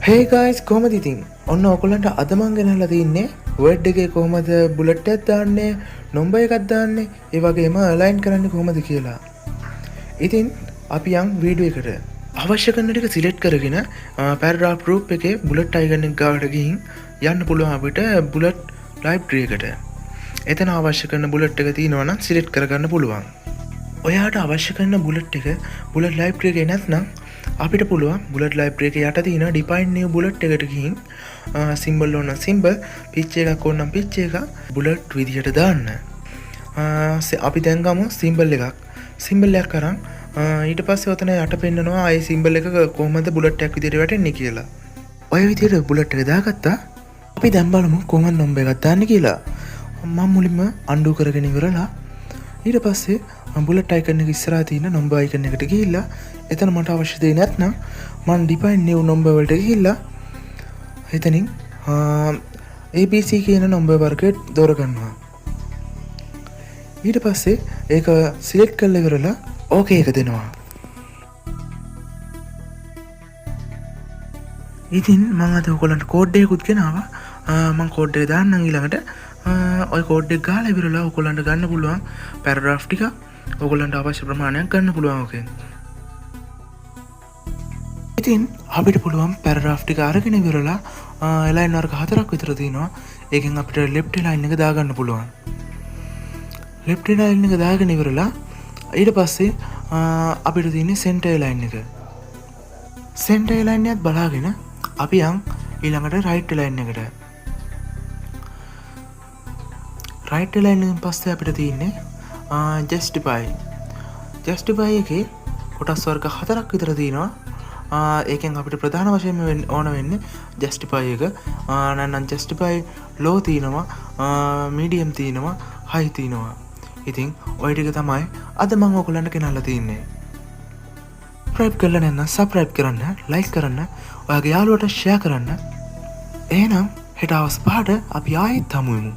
Hey guys, කොහමද ඉතින්? ඔන්න ඔයගොල්ලන්ට අද මම ගෙනල්ලා තින්නේ වර්ඩ් එකේ කොහමද බුලට් එකක් දාන්නේ, නම්බර් එකක් දාන්නේ, ඒ වගේම අලයින් කරන්නේ කොහමද කියලා. ඉතින් අපි යන් වීඩියෝ එකට. අවශ්‍ය කරන ටික සිලෙක්ට් කරගෙන පැරාග්‍රාෆ් ගෲප් එකේ බුලට් අයිකන් එක ගාවට ගිහින් යන්න පුළුවන් අපිට බුලට් ලයිබ්‍රරි එකට. එතන අවශ්‍ය කරන බුලට් එක තියෙනවා නම් සිලෙක්ට් කරගන්න පුළුවන්. ඔයාට අවශ්‍ය කරන බුලට් එක බුලට් ලයිබ්‍රරි එකේ නැත්නම් අපිට පුළුවන් බුලට් ලයිබ්‍රරි එකේ යට තියෙන ඩිෆයින් නිව් බුලට් එකට ගිහින් සිම්බල් ඕන සිම්බල් පිච් එකක් ඕන නම් පිච් එක බුලට් විදියට දාන්න. අපි දැන් ගමු සිම්බල් එකක්. සිම්බල් එකක් අරන් ඊට පස්සේ ඔතන යට පෙන්නනවා ආයේ සිම්බල් එක කොහොමද බුලට් එකක් විදියට වැටෙන්නේ කියලා. ඔය විදියට බුලට් එක දාගත්තා. අපි දැන් බලමු කොහොමද නම්බර් එකක් දාන්නේ කියලා. මම මුලින්ම අන්ඩු කරගෙන ඉවරලා ඊට පස්සේ බුලට් අයිකන් එක ඉස්සරහා තියෙන නම්බර් අයිකන් එකට ගිහිල්ලා එතන මට අවශ්‍ය දේ නැත්නම් මම ඩිෆයින් නිව් නම්බර් වලට ගිහිල්ලා එතනින් ABC කියන නම්බර් වර්ගයට දොර ගන්නවා. ඊට පස්සේ ඒක සිලෙක්ට් කරලා ඉවරලා ඕකේ එක දෙනවා. ඉතින් මම අද ඔයගොල්ලන්ට කෝඩ් එකකුත් ගෙනාවා. මම කෝඩ් එක දාන්නම් ඊළඟට. ඔය කෝඩ් එක ගාලා ඉවරලා ඔයගොල්ලන්ට ගන්න පුළුවන් පැරාග්‍රාෆ් ටික ඔයගොල්ලන්ට අවශ්‍ය ප්‍රමාණයක් ගන්න පුළුවන් ඕකෙන්. ඉතින් අපිට පුළුවන් පැරාග්‍රාෆ් ටික අරගෙන ඉවරලා ලයින් වර්ග 4ක් විතර තියෙනවා. ඒකෙන් අපිට ලෙෆ්ට් ලයින් එක දාගන්න පුළුවන්. ලෙෆ්ට් ලයින් එක දාගෙන ඉවරලා ඊට පස්සේ අපිට තියෙන්නේ සෙන්ටර් ලයින් එක. සෙන්ටර් ලයින් එකත් බලාගෙන අපි යන් ඊළඟට රයිට් ලයින් එකට. රයිට් ලයින් එකෙන් පස්සේ අපිට තියෙන්නේ ජස්ටිෆයි. ජස්ටිෆයි එකේ කොටස් වර්ග 4ක් විතර තියෙනවා. ඒකෙන් අපිට ප්‍රධාන වශයෙන් ඕන වෙන්නේ ජස්ටිෆයි එක. නැත්නම් ජස්ටිෆයි ලෝ තියෙනවා, මීඩියම් තියෙනවා, හයි තියෙනවා. ඉතින් ඔය ටික තමයි අද මම ඔයගොල්ලන්ට ගෙනල්ලා තින්නේ. සබ්ස්ක්‍රයිබ් කරලා නැත්නම් සබ්ස්ක්‍රයිබ් කරන්න, ලයික් කරන්න, ඔයාගේ යාළුවට ෂෙයා කරන්න. එහෙනම් හෙට හවස් 5ට අපි ආයෙත් හමු වෙමු.